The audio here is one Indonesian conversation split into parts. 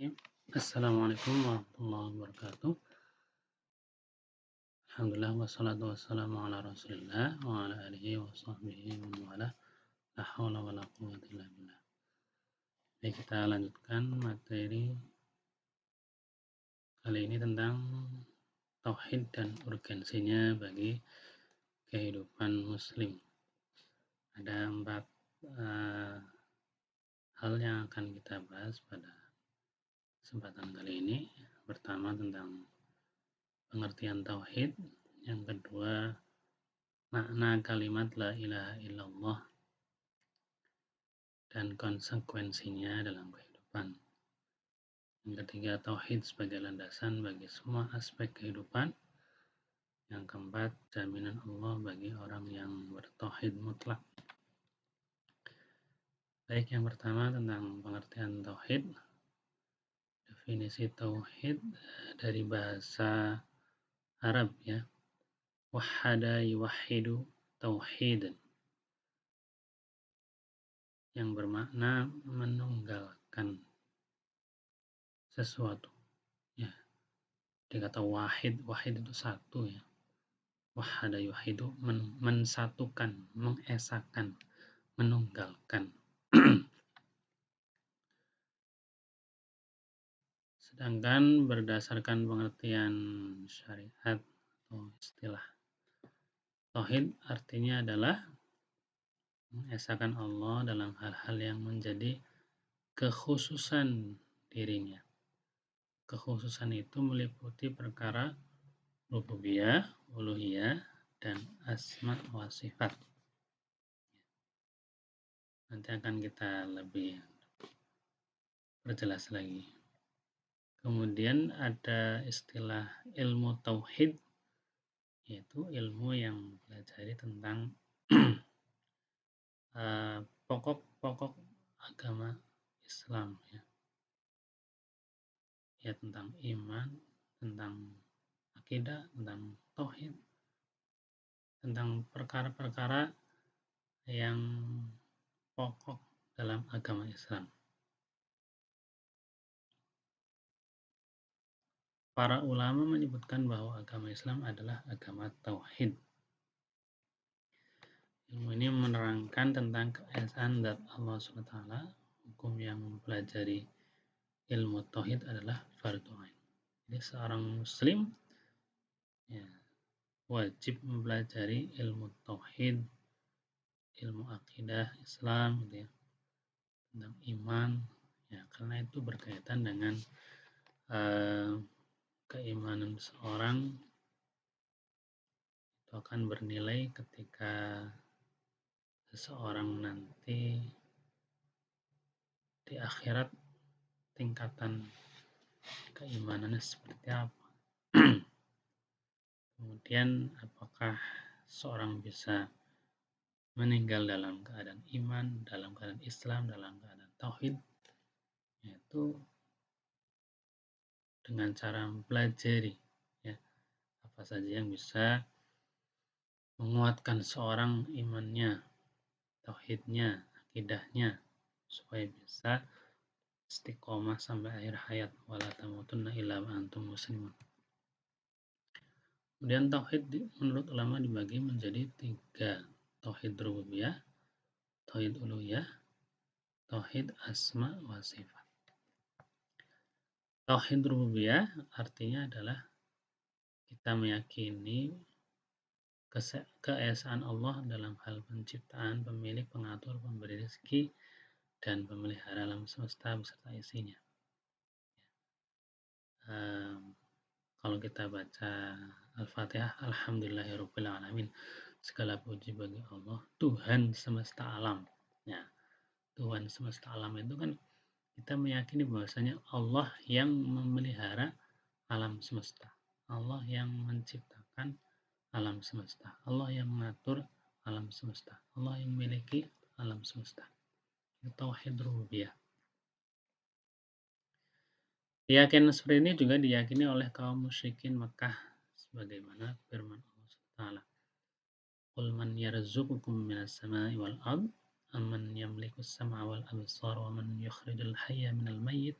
Bismillahirrahmanirrahim. Assalamualaikum warahmatullahi wabarakatuh. Alhamdulillah wassalatu wassalamu ala Rasulillah wa ala alihi wa sahbihi wa man wala. La haula wala quwwata illa billah. Baik, kita lanjutkan materi kali ini tentang tauhid dan urgensinya bagi kehidupan muslim. Ada 4 hal yang akan kita bahas pada kesempatan kali ini. Pertama tentang pengertian tauhid, yang kedua makna kalimat la ilaha illallah dan konsekuensinya dalam kehidupan. Yang ketiga, tauhid sebagai landasan bagi semua aspek kehidupan. Yang keempat, jaminan Allah bagi orang yang bertauhid mutlak. Baik, yang pertama tentang pengertian tauhid. Definisi tauhid dari bahasa Arab ya. Wahada yuwahhidu tauhidan, yang bermakna menunggalkan sesuatu ya. Dikata wahid itu satu ya. Wahada yuwahidu mensatukan, mengesakan, menunggalkan. Sedangkan berdasarkan pengertian syariat atau istilah tauhid, artinya adalah mengesahkan Allah dalam hal-hal yang menjadi kekhususan dirinya. Kekhususan itu meliputi perkara rububiyah, uluhiyah, dan asma wa sifat. Nanti akan kita lebih perjelas lagi. Kemudian ada istilah ilmu tauhid, yaitu ilmu yang mempelajari tentang pokok-pokok agama Islam ya. Ya, tentang iman, tentang akidah, tentang tauhid, tentang perkara-perkara yang pokok dalam agama Islam. Para ulama menyebutkan bahwa agama Islam adalah agama tauhid. Ilmu ini menerangkan tentang keesaan zat Allah SWT. Hukum yang mempelajari ilmu tauhid adalah fardhu ain. Jadi seorang muslim ya, wajib mempelajari ilmu tauhid, ilmu akidah Islam gitu ya, tentang iman ya, karena itu berkaitan dengan keimanan seorang itu akan bernilai ketika seseorang nanti di akhirat tingkatan keimanannya seperti apa. Kemudian apakah seorang bisa meninggal dalam keadaan iman, dalam keadaan Islam, dalam keadaan tauhid, yaitu dengan cara mempelajari ya, apa saja yang bisa menguatkan seorang imannya, tauhidnya, akidahnya, supaya bisa istiqomah sampai akhir hayat. Wala tamutunna illa wa antum muslimun. Kemudian tauhid menurut ulama dibagi menjadi 3. Tauhid rububiyah, tauhid uluhiyah, tauhid asma wa sifat. Tauhid rububiyah artinya adalah kita meyakini keesaan Allah dalam hal penciptaan, pemilik, pengatur, pemberi rezeki, dan pemelihara alam semesta beserta isinya. Kalau kita baca Al-Fatihah, Alhamdulillahirabbil alamin, segala puji bagi Allah, Tuhan semesta alam. Ya, Tuhan semesta alam itu kan kita meyakini bahwasanya Allah yang memelihara alam semesta, Allah yang menciptakan alam semesta, Allah yang mengatur alam semesta, Allah yang memiliki alam semesta. Itu tauhid rububiyah. Keyakinan seperti ini juga diyakini oleh kaum musyrikin Mekah, sebagaimana firman Allah Taala, "Qul man yarzuqukum minas sama'i wal ard, amman yamliku as-sam'a wal absara wa man yukhrijul hayya minal mayyit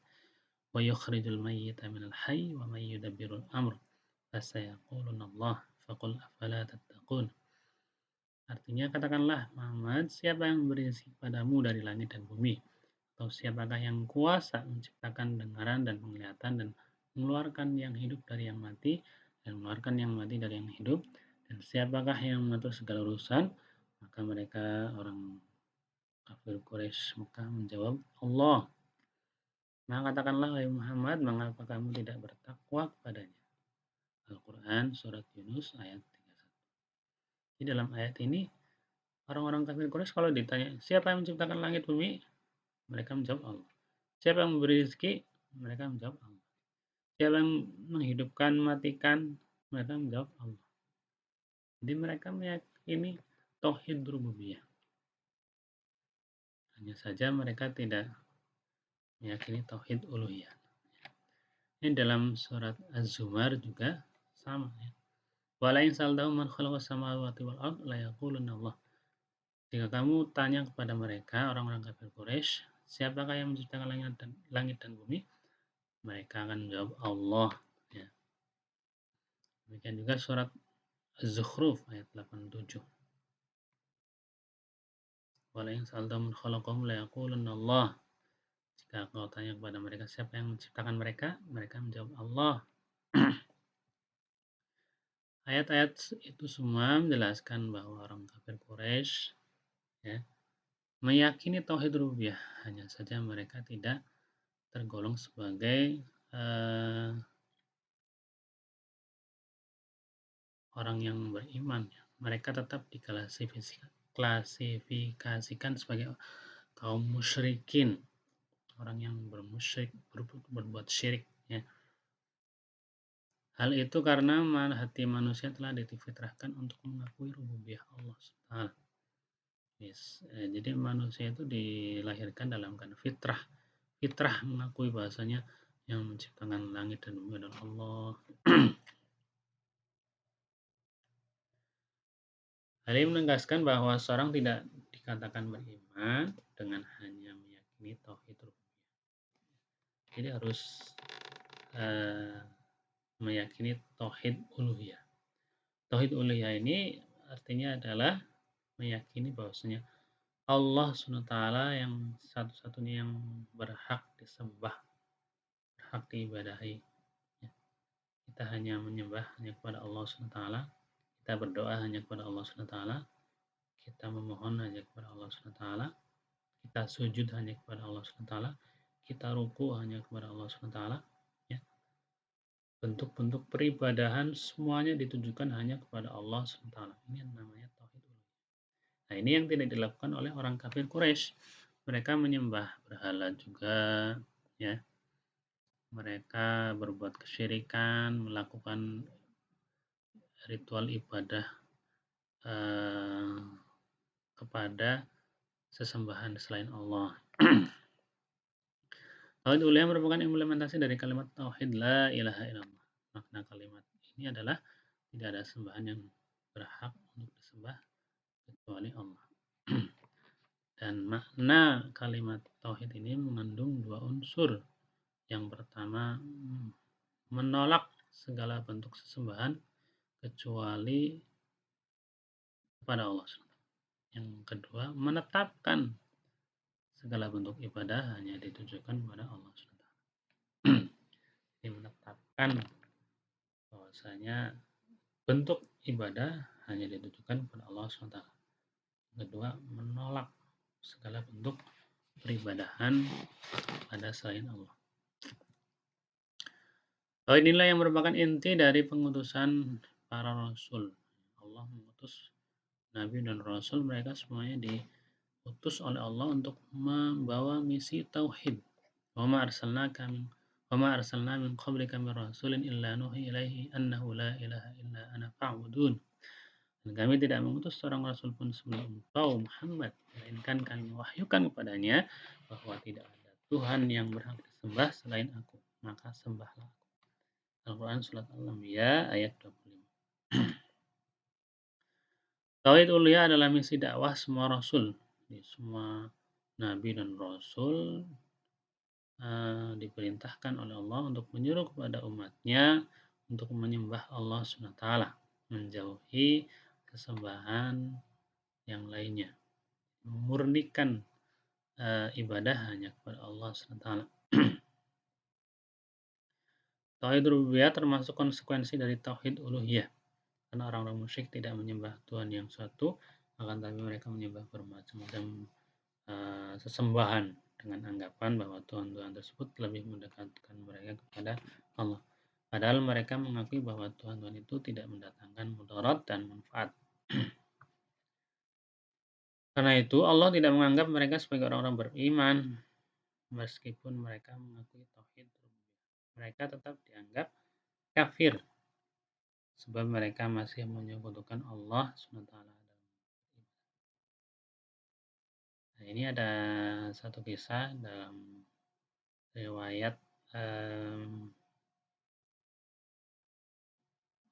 wa yukhrijul mayyita minal hayy wa may yudabbirul amr fasayaquluna Allah faqul afala tattaqun. Artinya katakanlah Muhammad, siapa yang memberi rezeki padamu dari langit dan bumi? Atau siapakah yang kuasa menciptakan dengaran dan penglihatan dan mengeluarkan yang hidup dari yang mati dan mengeluarkan yang mati dari yang hidup? Dan siapakah yang mengatur segala urusan? Maka mereka orang kafir Quraisy Mekah menjawab, Allah. Maka katakanlah, wahai Muhammad, mengapa kamu tidak bertakwa kepadanya? Al-Quran Surat Yunus ayat 31. Di dalam ayat ini, orang-orang kafir Quraisy kalau ditanya, siapa yang menciptakan langit bumi? Mereka menjawab Allah. Siapa yang memberi rezeki? Mereka menjawab Allah. Siapa yang menghidupkan, matikan? Mereka menjawab Allah. Jadi mereka meyakini tauhid rububiyah. Hanya saja mereka tidak meyakini tauhid uluhiyah. Ini dalam surat Az-Zumar juga sama ya. Wala in sa'altahum man khalaqas samawati wal ard la yaqulunna Allah. Jika kamu tanya kepada mereka orang-orang kafir Quraisy, siapakah yang menciptakan langit dan bumi? Mereka akan menjawab Allah ya. Demikian juga surat Az-Zukhruf ayat 87. Wala in sa'altahum man khalaqahum la yaqulunna Allah. Jika kau tanya kepada mereka siapa yang menciptakan mereka, mereka menjawab Allah. Ayat-ayat itu semua menjelaskan bahwa orang kafir Quraisy ya, meyakini tauhid rububiyah, hanya saja mereka tidak tergolong sebagai orang yang beriman. Mereka tetap diklasifikasikan sebagai kaum musyrikin, orang yang berbuat syirik ya. Hal itu karena hati manusia telah difitrahkan untuk mengakui rububiyah Allah SWT. Yes. Jadi manusia itu dilahirkan dalam keadaan fitrah. Fitrah mengakui bahasanya yang menciptakan langit dan bumi adalah Allah. Hal ini menegaskan bahwa seorang tidak dikatakan beriman dengan hanya meyakini tauhid rububiyah. Jadi harus meyakini tauhid uluhiyah. Tauhid uluhiyah ini artinya adalah meyakini bahwasanya Allah SWT yang satu-satunya yang berhak disembah, berhak diibadahi. Kita hanya menyembah hanya kepada Allah SWT, kita berdoa hanya kepada Allah SWT, kita memohon hanya kepada Allah SWT, kita sujud hanya kepada Allah SWT, kita ruku hanya kepada Allah SWT. Ya. Bentuk-bentuk peribadahan semuanya ditujukan hanya kepada Allah SWT. Ini yang namanya tauhid. Nah, ini yang tidak dilakukan oleh orang kafir Quraisy. Mereka menyembah berhala juga, ya. Mereka berbuat kesyirikan, melakukan ritual ibadah kepada sesembahan selain Allah. Tauhid uluhiyah merupakan implementasi dari kalimat tauhid la ilaha illallah. Makna kalimat ini adalah tidak ada sembahan yang berhak untuk disembah kecuali Allah. Dan makna kalimat tauhid ini mengandung dua unsur. Yang pertama, menolak segala bentuk sesembahan kecuali kepada Allah. Yang kedua, menetapkan segala bentuk ibadah hanya ditujukan kepada Allah. Ini menetapkan bahwasanya bentuk ibadah hanya ditujukan kepada Allah SWT. Kedua, menolak segala bentuk peribadahan pada selain Allah. Inilah yang merupakan inti dari pengutusan para rasul. Allah mengutus Nabi dan Rasul, mereka semuanya diutus oleh Allah untuk membawa misi tauhid. Wa ma arsalna min qablika min rasulin illa nuhi ilaihi annahu la ilaha illa ana fa'budun. Dan kami tidak mengutus seorang rasul pun sebelum engkau Muhammad, melainkan kami mewahyukan kepadanya bahwa tidak ada Tuhan yang berhak disembah selain aku, maka sembahlah aku. Al-Quran Surat Al-Anbiya ayat 25. Tauhid uluhiyah adalah misi dakwah semua rasul. Semua nabi dan rasul diperintahkan oleh Allah untuk menyuruh kepada umatnya untuk menyembah Allah SWT, menjauhi kesembahan yang lainnya, memurnikan ibadah hanya kepada Allah SWT. Tauhid rububiyah termasuk konsekuensi dari tauhid uluhiyah, karena orang-orang musyrik tidak menyembah Tuhan yang satu, akan tapi mereka menyembah bermacam-macam sesembahan dengan anggapan bahwa Tuhan-Tuhan tersebut lebih mendekatkan mereka kepada Allah. Padahal mereka mengakui bahwa Tuhan-Tuhan itu tidak mendatangkan mudarat dan manfaat. Karena itu Allah tidak menganggap mereka sebagai orang-orang beriman meskipun mereka mengakui tauhid rububiyah. Mereka tetap dianggap kafir sebab mereka masih menyekutukan Allah SWT. Nah, ini ada satu kisah dalam riwayat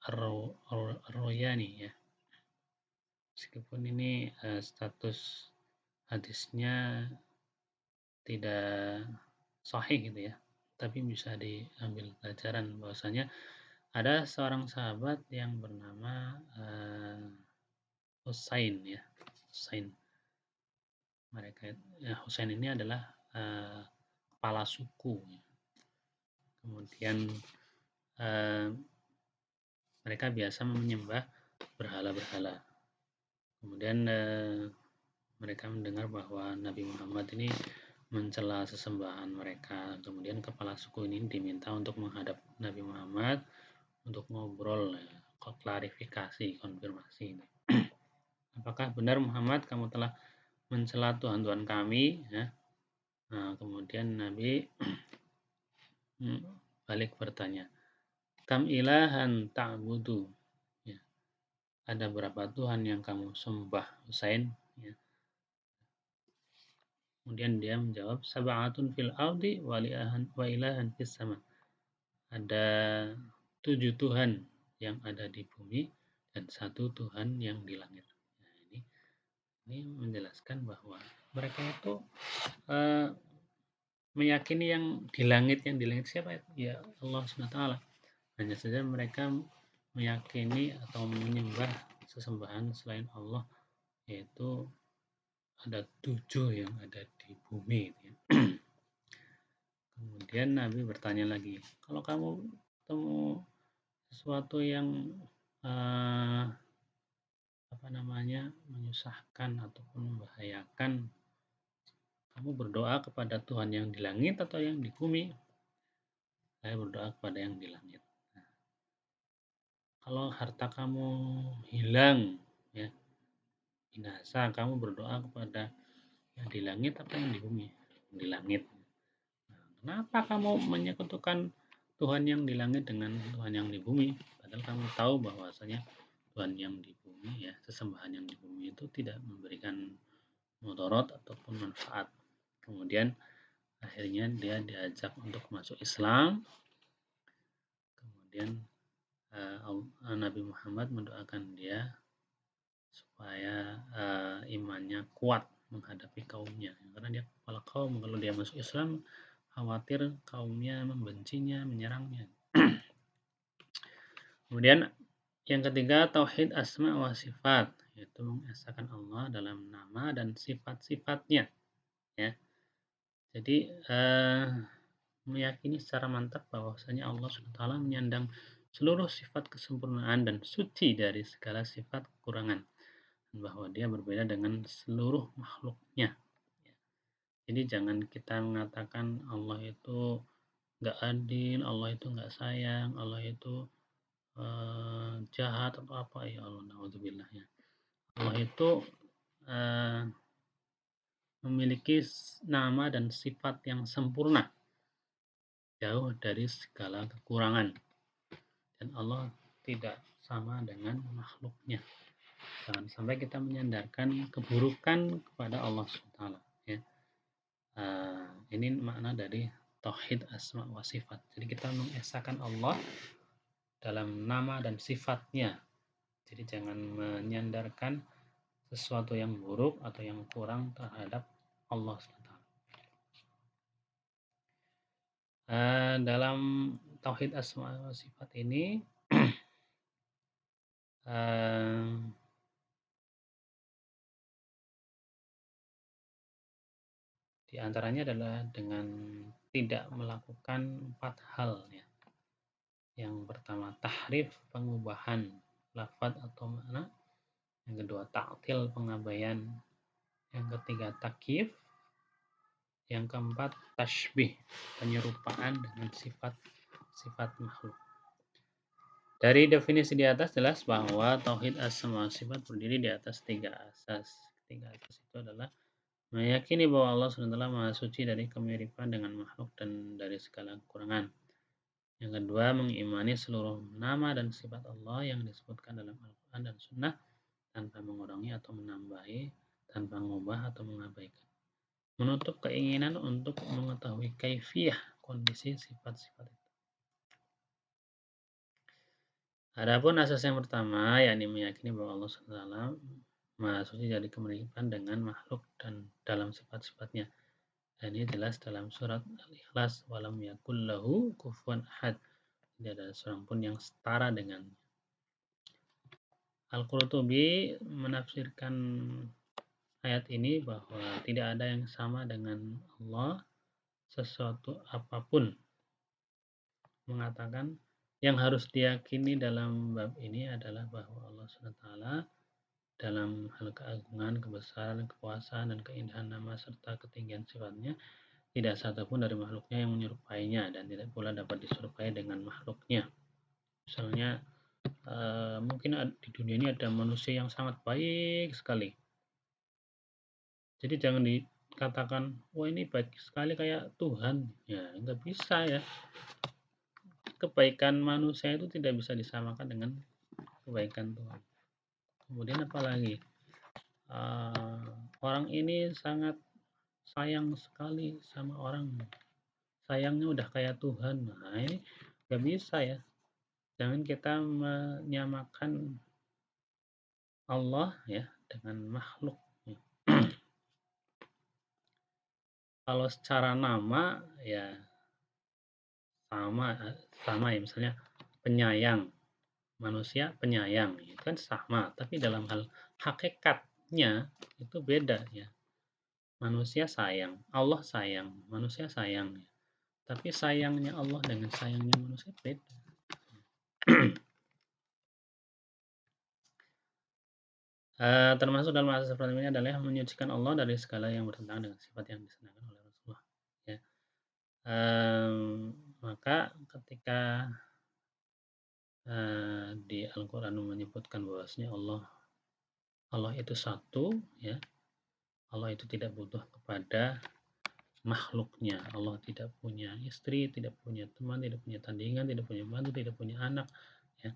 Ar-Royani ya. Meskipun ini status hadisnya tidak sahih gitu ya, tapi bisa diambil pelajaran bahwasanya ada seorang sahabat yang bernama Husain ya. Husain. Husain ini adalah kepala suku. Kemudian mereka biasa menyembah berhala-berhala. Kemudian mereka mendengar bahwa Nabi Muhammad ini mencela sesembahan mereka. Kemudian kepala suku ini diminta untuk menghadap Nabi Muhammad untuk ngobrol, klarifikasi, konfirmasi. Apakah benar Muhammad kamu telah mencela Tuhan-Tuhan kami? Ya. Nah, kemudian Nabi balik bertanya, kam ilahan ta'budu? Ya. Ada berapa Tuhan yang kamu sembah, Husain? Ya. Kemudian dia menjawab, sab'atun fil ardi wa ilahan fis sama. Ada 7 Tuhan yang ada di bumi dan 1 Tuhan yang di langit. Nah, ini menjelaskan bahwa mereka itu meyakini yang di langit siapa? Ya Allah SWT. Hanya saja mereka meyakini atau menyembah sesembahan selain Allah, yaitu ada 7 yang ada di bumi. Kemudian Nabi bertanya lagi, kalau kamu ketemu sesuatu yang menyusahkan ataupun membahayakan, kamu berdoa kepada Tuhan yang di langit atau yang di bumi? Saya berdoa kepada yang di langit. Nah, kalau harta kamu hilang, ya, binasa, kamu berdoa kepada yang di langit atau yang di bumi? Di langit. Nah, kenapa kamu menyekutukan Tuhan yang di langit dengan Tuhan yang di bumi? Padahal kamu tahu bahwasanya Tuhan yang di bumi, ya, sesembahan yang di bumi itu tidak memberikan mudarat ataupun manfaat. Kemudian akhirnya dia diajak untuk masuk Islam. Kemudian Nabi Muhammad mendoakan dia supaya imannya kuat menghadapi kaumnya, karena dia kepala kaum. Kalau dia masuk Islam, khawatir kaumnya membencinya, menyerangnya. Kemudian yang ketiga, tauhid asma wa sifat, yaitu mengesahkan Allah dalam nama dan sifat-sifatnya, ya. Jadi meyakini secara mantap bahwasanya Allah SWT menyandang seluruh sifat kesempurnaan dan suci dari segala sifat kekurangan, bahwa dia berbeda dengan seluruh makhluknya. Jadi jangan kita mengatakan Allah itu nggak adil, Allah itu nggak sayang, Allah itu jahat atau apa, ya Allah, naudzubillah, ya. Allah itu memiliki nama dan sifat yang sempurna, jauh dari segala kekurangan, dan Allah tidak sama dengan makhluknya. Jangan sampai kita menyandarkan keburukan kepada Allah SWT, ya. Ini makna dari tauhid asma wa sifat. Jadi kita mengesahkan Allah dalam nama dan sifatnya. Jadi jangan menyandarkan sesuatu yang buruk atau yang kurang terhadap Allah SWT. Dalam tauhid asma wa sifat ini di antaranya adalah dengan tidak melakukan 4 hal ya. Yang pertama tahrif, pengubahan lafaz atau makna. Yang kedua ta'til, pengabaian. Yang ketiga takyif. Yang keempat tashbih, penyerupaan dengan sifat makhluk. Dari definisi di atas jelas bahwa tauhid asma wa sifat berdiri di atas 3 asas. 3 asas itu adalah meyakini bahwa Allah SWT Maha Suci dari kemiripan dengan makhluk dan dari segala kekurangan. Yang kedua, mengimani seluruh nama dan sifat Allah yang disebutkan dalam Al-Quran dan Sunnah tanpa mengurangi atau menambahi, tanpa mengubah atau mengabaikan. Menutup keinginan untuk mengetahui kaifiyah kondisi sifat-sifat itu. Adapun asas yang pertama, yakni meyakini bahwa Allah SWT Maha Suci dari kemiripan dengan makhluk dan dalam sifat-sifatnya. Dan ini jelas dalam surat Al-Ikhlas, walam yakul lahu kufuwan ahad. Tidak ada seorang pun yang setara dengannya. Al-Qurtubi menafsirkan ayat ini bahwa tidak ada yang sama dengan Allah sesuatu apapun. Mengatakan yang harus diyakini dalam bab ini adalah bahwa Allah SWT dalam hal keagungan, kebesaran, kekuasaan, dan keindahan nama serta ketinggian sifatnya tidak satupun dari makhluknya yang menyerupainya dan tidak pula dapat diserupai dengan makhluknya. Misalnya mungkin di dunia ini ada manusia yang sangat baik sekali. Jadi jangan dikatakan, wah ini baik sekali kayak Tuhan. Ya, nggak bisa ya. Kebaikan manusia itu tidak bisa disamakan dengan kebaikan Tuhan. Kemudian apalagi orang ini sangat sayang sekali sama orang, sayangnya udah kayak Tuhan. Nah ini nggak bisa ya. Jangan kita menyamakan Allah ya dengan makhluk. Kalau secara nama ya sama ya, misalnya penyayang, manusia penyayang itu kan sama, tapi dalam hal hakikatnya itu beda ya. Manusia sayang, Allah sayang, manusia sayang ya. Tapi sayangnya Allah dengan sayangnya manusia beda. Termasuk dalam asas seperti ini adalah menyucikan Allah dari segala yang bertentangan dengan sifat yang disenangkan oleh Rasulullah ya. Maka ketika di Al-Quran menyebutkan bahwasanya Allah itu satu ya, Allah itu tidak butuh kepada makhluknya. Allah tidak punya istri, tidak punya teman, tidak punya tandingan, tidak punya mantu, tidak punya anak ya.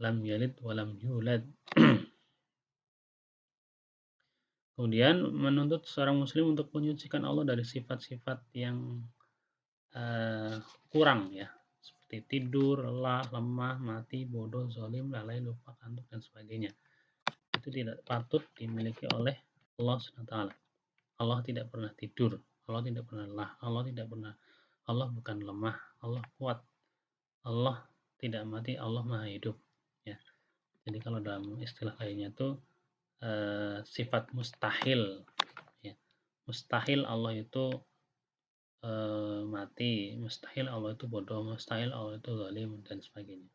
Lam yalid walam yulad. Kemudian menuntut seorang muslim untuk menyucikan Allah dari sifat-sifat yang kurang ya, seperti tidur, lelah, lemah, mati, bodoh, zalim, lalai, lupa, kantuk dan sebagainya. Itu tidak patut dimiliki oleh Allah SWT. Allah tidak pernah tidur, Allah tidak pernah lelah, Allah bukan lemah, Allah kuat, Allah tidak mati, Allah maha hidup ya. Jadi kalau dalam istilah lainnya itu sifat mustahil ya. Mustahil Allah itu mati, mustahil Allah itu bodoh, mustahil Allah itu zalim dan sebagainya.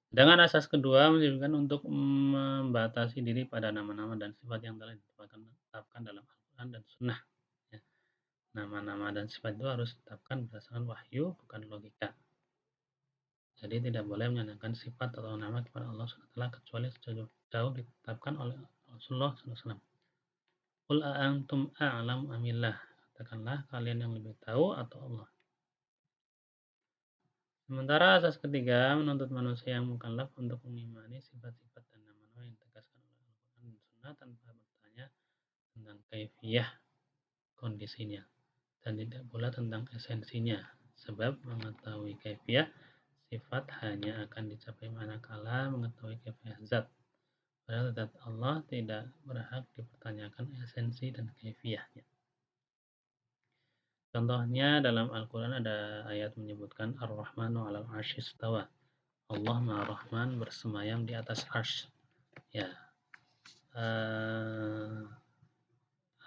Dengan asas kedua menunjukkan untuk membatasi diri pada nama-nama dan sifat yang telah ditetapkan dalam Al-Quran dan Sunnah. Ya. Nama-nama dan sifat itu harus ditetapkan berdasarkan wahyu, bukan logika. Jadi tidak boleh menyandarkan sifat atau nama kepada Allah SWT kecuali sejauh ditetapkan oleh Rasulullah SAW. Qul a'antum a'lam amillah. Katakanlah kalian yang lebih tahu atau Allah. Sementara asas ketiga menuntut manusia yang mukallaf untuk mengimani sifat-sifat dan nama-nama yang ditegaskan oleh Al-Quran dan Sunnah tanpa bertanya tentang kaifiyah kondisinya dan tidak pula tentang esensinya. Sebab mengetahui kaifiyah sifat hanya akan dicapai manakala mengetahui kaifiyah zat. Padahal zat Allah tidak berhak dipertanyakan esensi dan kaifiyahnya. Contohnya dalam Al-Quran ada ayat menyebutkan Ar-Rahmanu 'alal 'arsy istawa. Allah Maha Rahman bersemayam di atas arsy. Ya,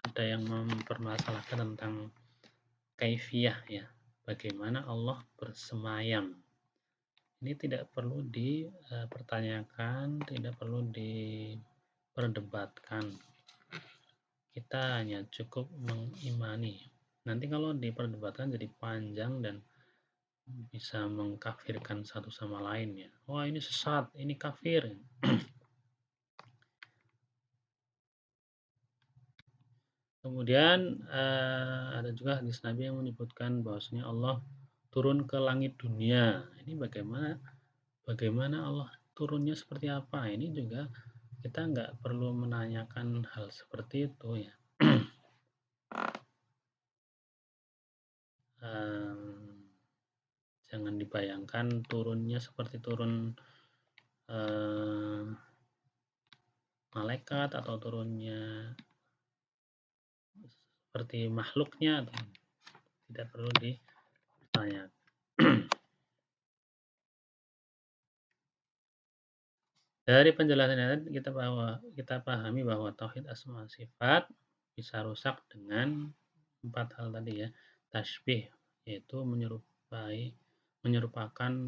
ada yang mempermasalahkan tentang kaifiyah ya, bagaimana Allah bersemayam. Ini tidak perlu dipertanyakan, tidak perlu diperdebatkan. Kita hanya cukup mengimani. Nanti kalau diperdebatkan jadi panjang dan bisa mengkafirkan satu sama lain ya. Wah, ini sesat, ini kafir. Kemudian ada juga hadis Nabi yang menyebutkan bahwasanya Allah turun ke langit dunia. Ini bagaimana Allah turunnya seperti apa? Ini juga kita nggak perlu menanyakan hal seperti itu ya. Jangan dibayangkan turunnya seperti turun malaikat atau turunnya seperti makhluknya, atau tidak perlu ditanyakan. Dari penjelasan ini kita pahami bahwa tauhid asma sifat bisa rusak dengan 4 hal tadi ya. Tasbih, yaitu menyerupakan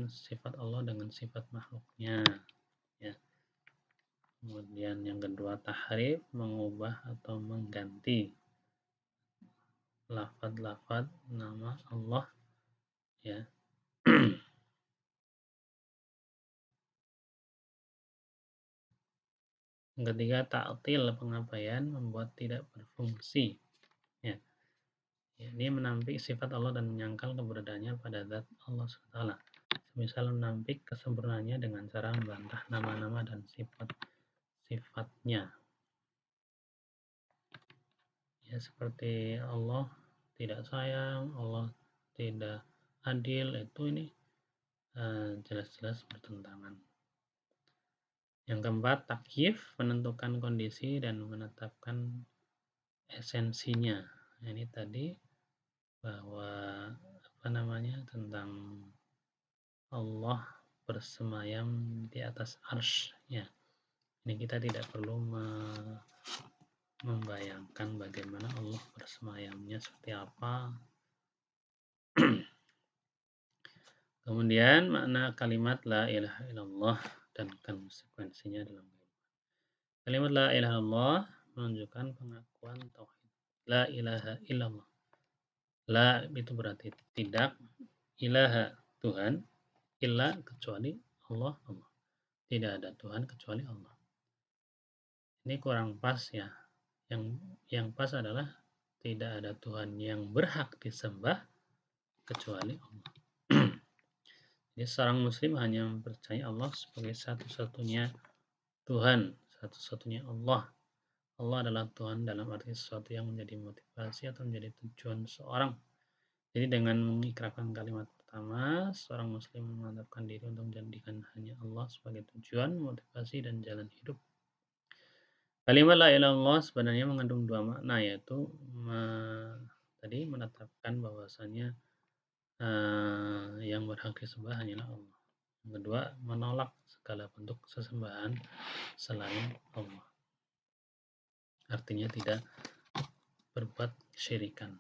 sifat Allah dengan sifat makhluknya ya. Kemudian yang kedua tahrif, mengubah atau mengganti lafaz-lafaz nama Allah ya. Yang ketiga ta'til, pengabaian, membuat tidak berfungsi ya. Ini menampik sifat Allah dan menyangkal keberadaannya pada zat Allah SWT. Misal menampik kesempurnaannya dengan cara membantah nama-nama dan sifat-sifatnya. Ya, seperti Allah tidak sayang, Allah tidak adil, itu ini jelas-jelas bertentangan. Yang keempat, takyif, menentukan kondisi dan menetapkan esensinya. Nah, ini tadi bahwa tentang Allah bersemayam di atas arsy ya. Ini kita tidak perlu membayangkan bagaimana Allah bersemayamnya seperti apa. Kemudian makna kalimat la ilaha illallah dan konsekuensinya dalam kehidupan. Kalimat la ilaha illallah menunjukkan pengakuan tauhid. La ilaha illallah. La itu berarti tidak, ilaha Tuhan, illa kecuali Allah. Tidak ada Tuhan kecuali Allah. Ini kurang pas ya. Yang pas adalah tidak ada Tuhan yang berhak disembah kecuali Allah. Jadi seorang muslim hanya mempercayai Allah sebagai satu-satunya Tuhan, satu-satunya Allah. Allah adalah Tuhan dalam arti sesuatu yang menjadi motivasi atau menjadi tujuan seorang. Jadi dengan mengikrarkan kalimat pertama, seorang muslim memantapkan diri untuk menjadikan hanya Allah sebagai tujuan, motivasi, dan jalan hidup. Kalimat la ilaha illallah sebenarnya mengandung 2 makna, yaitu tadi menetapkan bahwasanya yang berhak disembah hanyalah Allah. Yang kedua, menolak segala bentuk sesembahan selain Allah. Artinya tidak berbuat syirikan.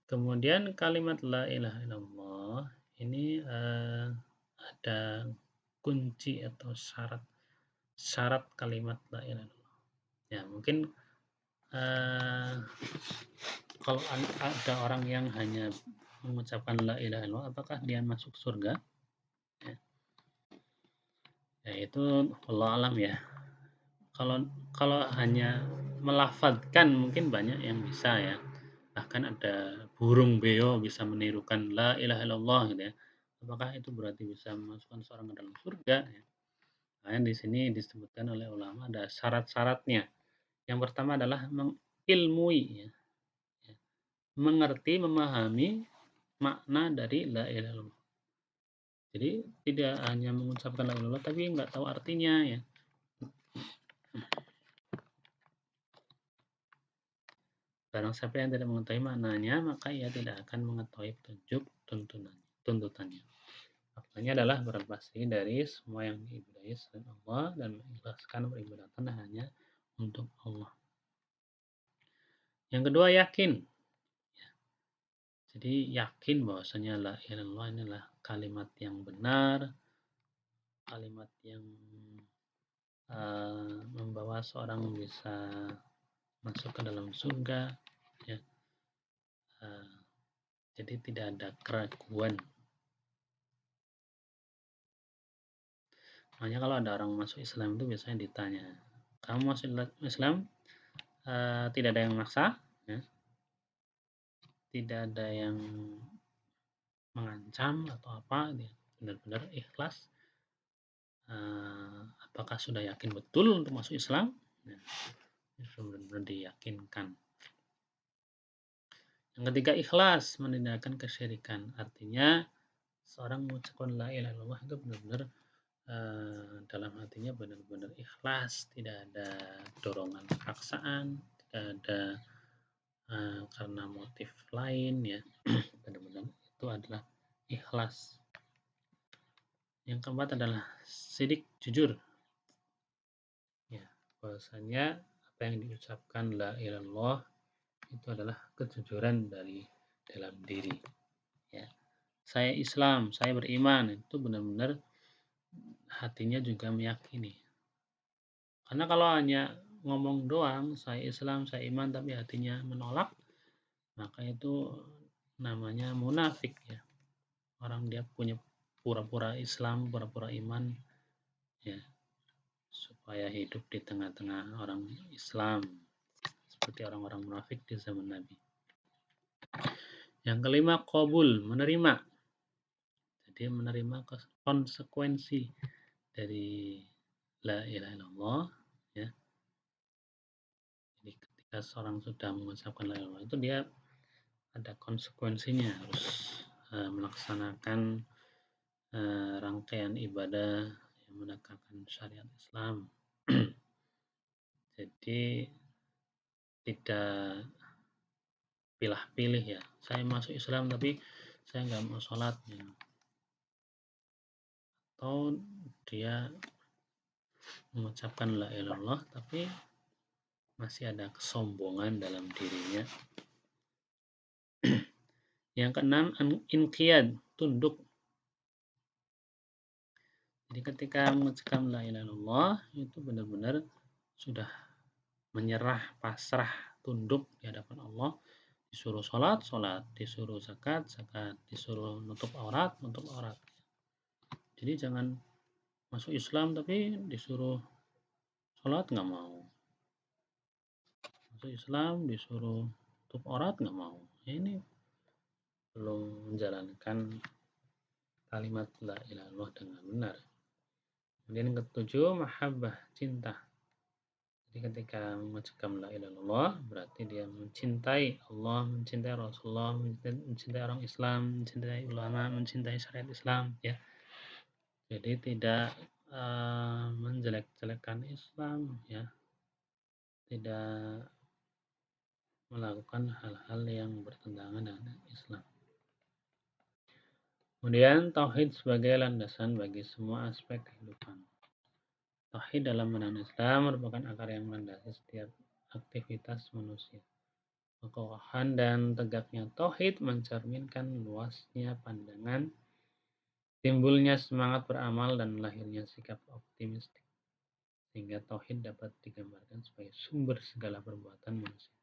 Kemudian kalimat la ilaha illallah ini ada kunci atau syarat kalimat la ilaha illallah. Ya, mungkin kalau ada orang yang hanya mengucapkan la ilaha illallah, apakah dia masuk surga? Ya itu Allah alam ya. Kalau hanya melafadzkan mungkin banyak yang bisa ya. Bahkan ada burung beo bisa menirukan la ilaha illallah gitu ya. Apakah itu berarti bisa memasukkan seorang ke dalam surga ya? Nah, di sini disebutkan oleh ulama ada syarat-syaratnya. Yang pertama adalah mengilmui ya. Mengerti, memahami makna dari la ilaha illallah. Jadi tidak hanya mengucapkan la ilaha illallah tapi nggak tahu artinya ya. Barang siapa yang tidak mengetahui maknanya, maka ia tidak akan mengetahui petunjuk tuntutannya. Maknanya adalah berlepas diri dari semua yang diibadahi selain Allah dan mengikhlaskan peribadatan hanya untuk Allah. Yang kedua, yakin. Jadi yakin bahwasanya la ilaha illallah inilah kalimat yang benar, kalimat yang membawa seorang bisa masuk ke dalam surga, ya. Jadi tidak ada keraguan. Makanya kalau ada orang masuk Islam itu biasanya ditanya, kamu masuk Islam tidak ada yang maksa, ya. Tidak ada yang mengancam atau apa, dia benar-benar ikhlas. Apakah sudah yakin betul untuk masuk Islam? Nah, benar-benar diyakinkan. Yang ketiga, ikhlas, meninggalkan kesyirikan. Artinya seorang mengucapkan la ilaha illallah itu benar-benar dalam hatinya benar-benar ikhlas, tidak ada dorongan paksaan, tidak ada karena motif lain, ya. Benar-benar itu adalah ikhlas. Yang keempat adalah sidik, jujur, ya, bahwasanya apa yang diucapkan la ilaha illallah itu adalah kejujuran dari dalam diri, ya. Saya Islam, saya beriman, itu benar-benar hatinya juga meyakini. Karena kalau hanya ngomong doang, saya Islam, saya iman, tapi hatinya menolak, maka itu namanya munafik, ya. Orang dia punya pura-pura Islam, pura-pura iman, ya, supaya hidup di tengah-tengah orang Islam seperti orang-orang munafik di zaman Nabi. Yang kelima, qabul, menerima. Jadi menerima konsekuensi dari la ilaha illallah, ya. Jadi ketika seorang sudah mengucapkan la ilaha illallah itu dia ada konsekuensinya, harus melaksanakan rangkaian ibadah yang menegakkan syariat Islam. Jadi tidak pilih-pilih, ya. Saya masuk Islam tapi saya nggak mau sholat, ya. Atau dia mengucapkan la ilaha illallah tapi masih ada kesombongan dalam dirinya. Yang keenam, inqiyad, tunduk. Jadi ketika mengucapkan la ilaha illallah itu benar-benar sudah menyerah, pasrah, tunduk di hadapan Allah. Disuruh sholat, sholat, disuruh zakat, zakat, disuruh nutup aurat, nutup aurat. Jadi jangan masuk Islam tapi disuruh sholat nggak mau, masuk Islam disuruh nutup aurat nggak mau. Ini belum menjalankan kalimat la ilaha illallah dengan benar. Kemudian yang ketujuh, mahabbah, cinta. Jadi ketika mengucapkan la ilaha illallah berarti dia mencintai Allah, mencintai Rasulullah, mencintai orang Islam, mencintai ulama, mencintai syariat Islam, ya. Jadi tidak menjelek-jelekan Islam, ya. Tidak melakukan hal-hal yang bertentangan dengan Islam. Kemudian tauhid sebagai landasan bagi semua aspek kehidupan. Tauhid dalam pandangan Islam merupakan akar yang melandasi setiap aktivitas manusia. Kekokohan dan tegaknya tauhid mencerminkan luasnya pandangan, timbulnya semangat beramal, dan lahirnya sikap optimistik. Sehingga tauhid dapat digambarkan sebagai sumber segala perbuatan manusia.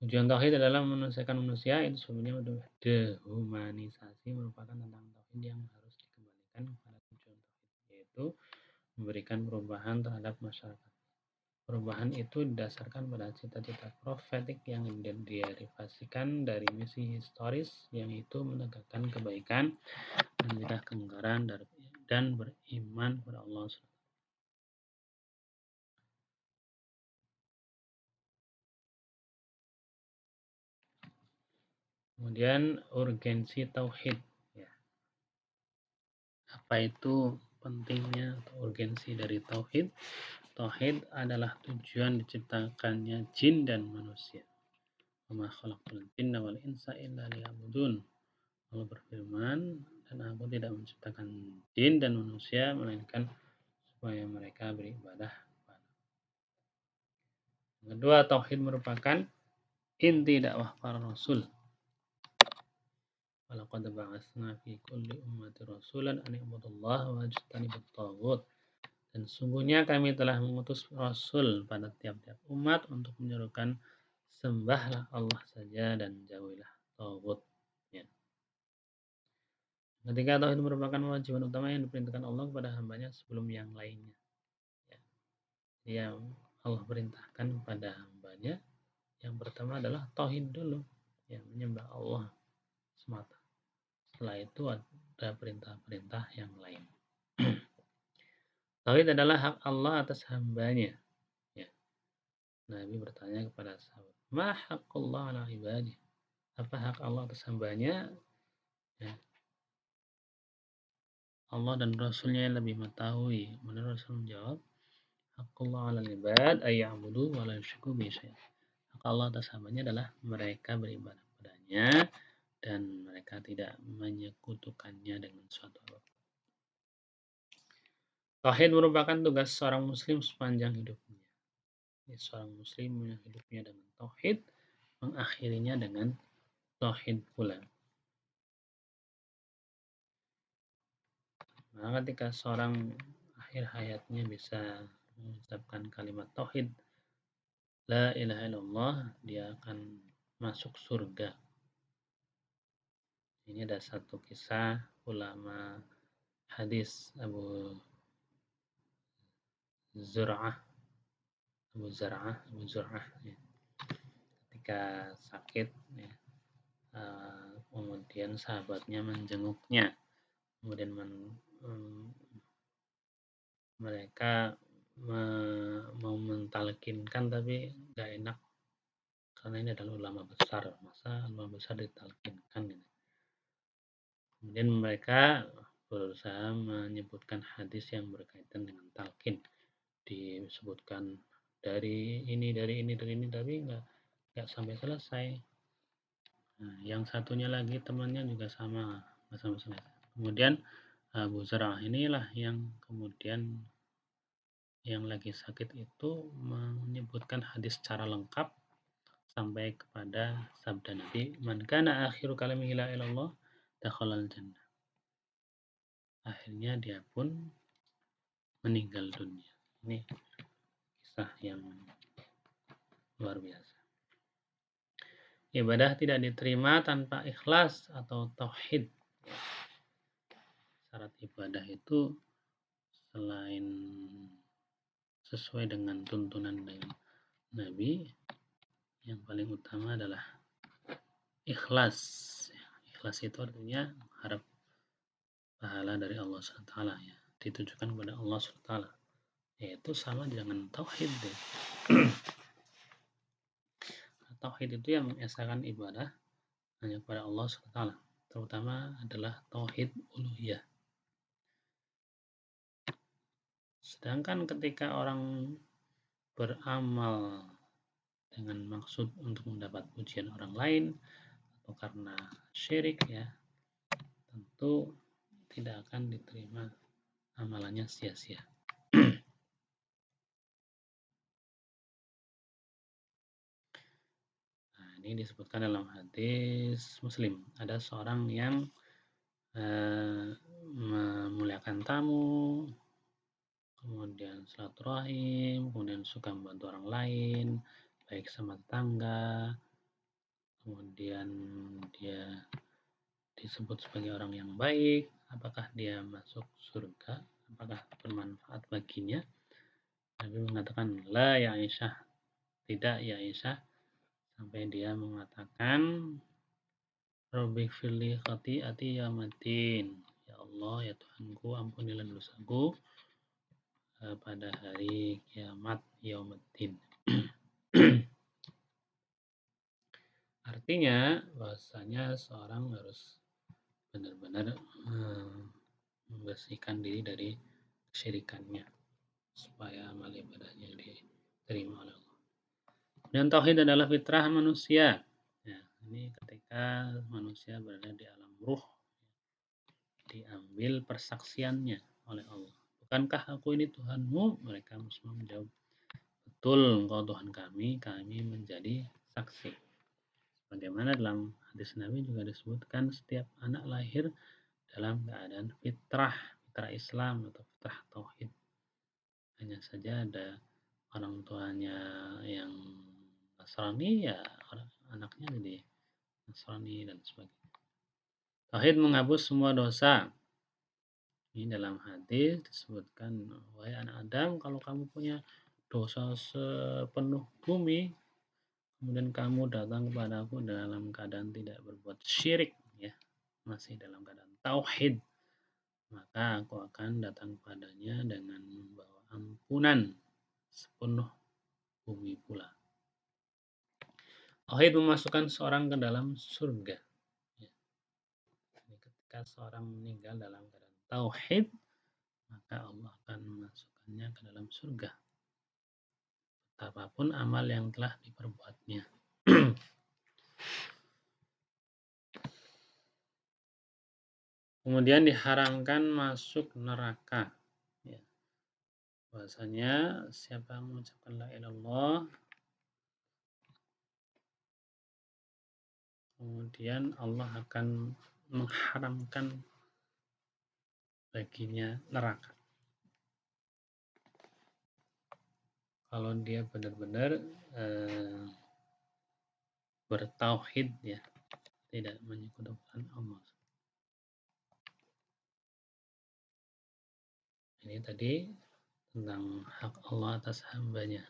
Tujuan tauhid adalah memanusiakan manusia, itu sebetulnya dehumanisasi merupakan tentang tauhid yang harus dikembalikan kepada tujuan tauhid, yaitu memberikan perubahan terhadap masyarakat. Perubahan itu didasarkan pada cita-cita profetik yang diderivasikan dari misi historis, yang itu menegakkan kebaikan, mencegah kemungkaran, dan beriman kepada Allah. Kemudian urgensi tauhid, ya. Apa itu pentingnya atau urgensi dari tauhid? Tauhid adalah tujuan diciptakannya jin dan manusia. Wa ma khalaqtul jinna wal insa illa liya'budun. Allah berfirman, dan aku tidak menciptakan jin dan manusia melainkan supaya mereka beribadah kepada. Kedua, tauhid merupakan inti dakwah para rasul. Walaqad ba'atsna fi kulli ummati rasulan an i'budullaha wajtanibut taghut. Dan sungguhnya kami telah mengutus rasul pada tiap-tiap umat untuk menyerukan sembahlah Allah saja dan jauhilah taghut. Ya. Ketika tauhid merupakan kewajiban utama yang diperintahkan Allah kepada hambanya sebelum yang lainnya. Ya. Yang Allah perintahkan kepada hambanya yang pertama adalah tauhid dulu, ya, menyembah Allah semata. Setelah itu ada perintah-perintah yang lain. Tauhid adalah hak Allah atas hambanya. Ya. Nabi bertanya kepada sahabat, "Ma haqqullah ala ibadi?" Apa hak Allah atas hambanya? Ya. Allah dan Rasulnya yang lebih mengetahui. Kemudian Rasul menjawab, haqqullah ala ibad ayya'budu wa la yusyriku bihi syai'an. Hak Allah atas hambanya adalah mereka beribadah kepadanya dan mereka tidak menyekutukannya dengan suatu apapun. Tauhid merupakan tugas seorang muslim sepanjang hidupnya. Seorang muslim yang hidupnya dengan tauhid, mengakhirinya dengan tauhid pula. Nah, ketika seorang akhir hayatnya bisa mengucapkan kalimat tauhid, la ilaha illallah, dia akan masuk surga. Ini ada satu kisah ulama hadis Abu Zur'ah, ya. Ketika sakit, ya, kemudian sahabatnya menjenguknya, kemudian mereka mau mentalkinkan tapi gak enak karena ini adalah ulama besar, masa ulama besar ditalkinkan gitu. Kemudian mereka berusaha menyebutkan hadis yang berkaitan dengan talkin, disebutkan dari ini tapi nggak sampai selesai. Nah, yang satunya lagi temannya juga sama, nggak sampai selesai. Kemudian Abu Zur'ah inilah yang kemudian yang lagi sakit itu menyebutkan hadis secara lengkap sampai kepada sabda Nabi, man kana akhiru kalamihi la ilallah dakhalal jannah. Akhirnya dia pun meninggal dunia. Ini kisah yang luar biasa. Ibadah tidak diterima tanpa ikhlas atau tauhid. Syarat ibadah itu selain sesuai dengan tuntunan dari Nabi, yang paling utama adalah ikhlas. Ikhlas itu artinya harap pahala dari Allah SWT, ya, ditujukan kepada Allah SWT, yaitu sama dengan tauhid. Ya. Tauhid itu yang mengesahkan ibadah hanya kepada Allah SWT, terutama adalah tauhid uluhiyah. Sedangkan ketika orang beramal dengan maksud untuk mendapat pujian orang lain atau karena syirik, ya, tentu tidak akan diterima amalannya sia-sia. Nah, ini disebutkan dalam hadis Muslim. Ada seorang yang memuliakan tamu, kemudian silaturahim, kemudian suka membantu orang lain, baik sama tetangga, kemudian dia disebut sebagai orang yang baik. Apakah dia masuk surga? Apakah bermanfaat baginya? Nabi mengatakan, la ya Aisyah, tidak ya Aisyah, sampai dia mengatakan, Rabbi firli khati'ati yaumiddin, ya Allah, ya Tuhanku, ampunilah dosaku pada hari kiamat yaumiddin. Artinya bahwasanya seorang harus benar-benar membersihkan diri dari kesyirikannya supaya amal ibadahnya diterima oleh Allah. Dan tauhid adalah fitrah manusia. Ini ketika manusia berada di alam ruh, diambil persaksiannya oleh Allah. Bukankah aku ini Tuhanmu? Mereka semua menjawab, betul, engkau Tuhan kami menjadi saksi. Bagaimana dalam hadis Nabi juga disebutkan setiap anak lahir dalam keadaan fitrah Islam atau fitrah tauhid. Hanya saja ada orang tuanya yang Nasrani, ya anaknya jadi Nasrani dan sebagainya. Tauhid menghapus semua dosa. Ini dalam hadis disebutkan, wahai anak Adam, kalau kamu punya dosa sepenuh bumi, kemudian kamu datang kepada aku dalam keadaan tidak berbuat syirik, ya, masih dalam keadaan tauhid, maka aku akan datang padanya dengan membawa ampunan sepenuh bumi pula. Tauhid memasukkan seorang ke dalam surga. Ya. Ketika seorang meninggal dalam keadaan tauhid, maka Allah akan memasukkannya ke dalam surga. Apapun amal yang telah diperbuatnya. Kemudian diharamkan masuk neraka. Ya. Bahasanya siapa yang mengucapkan la ilaha illallah, kemudian Allah akan mengharamkan baginya neraka. Kalau dia benar-benar bertauhid, ya, tidak menyekutukan Allah. Ini tadi tentang hak Allah atas hambanya.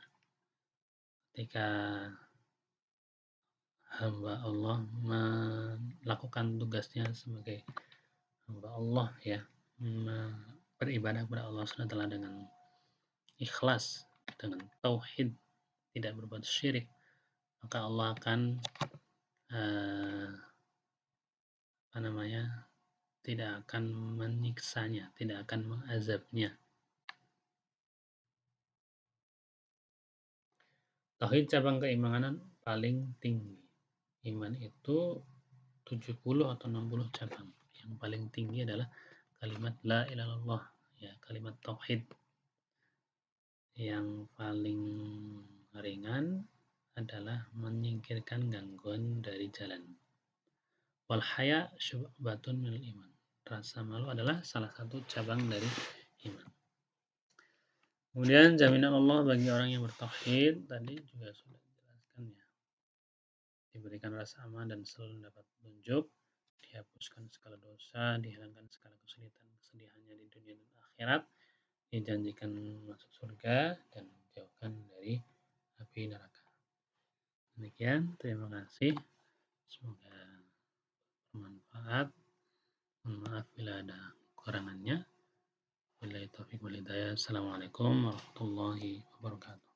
Ketika hamba Allah melakukan tugasnya sebagai hamba Allah, ya, beribadah kepada Allah SWT dengan ikhlas, dengan tauhid, tidak berbuat syirik, maka Allah akan tidak akan menyiksanya, tidak akan mengazabnya. Tauhid cabang keimanan paling tinggi. Iman itu 70 atau 60 cabang. Yang paling tinggi adalah kalimat la ilaha illallah, ya, kalimat tauhid. Yang paling ringan adalah menyingkirkan gangguan dari jalan. Wal haya syu'batun minal iman. Rasa malu adalah salah satu cabang dari iman. Kemudian jaminan Allah bagi orang yang bertauhid tadi juga sudah dijelaskan, ya. Diberikan rasa aman dan selalu mendapat petunjuk, dihapuskan segala dosa, dihilangkan segala kesulitan kesedihannya di dunia dan akhirat, dijanjikan masuk surga dan dijauhkan dari api neraka. Demikian, terima kasih. Semoga bermanfaat. Mohon maaf bila ada kekurangannya. Wabillahi taufiq wal hidayah. Assalamualaikum warahmatullahi wabarakatuh.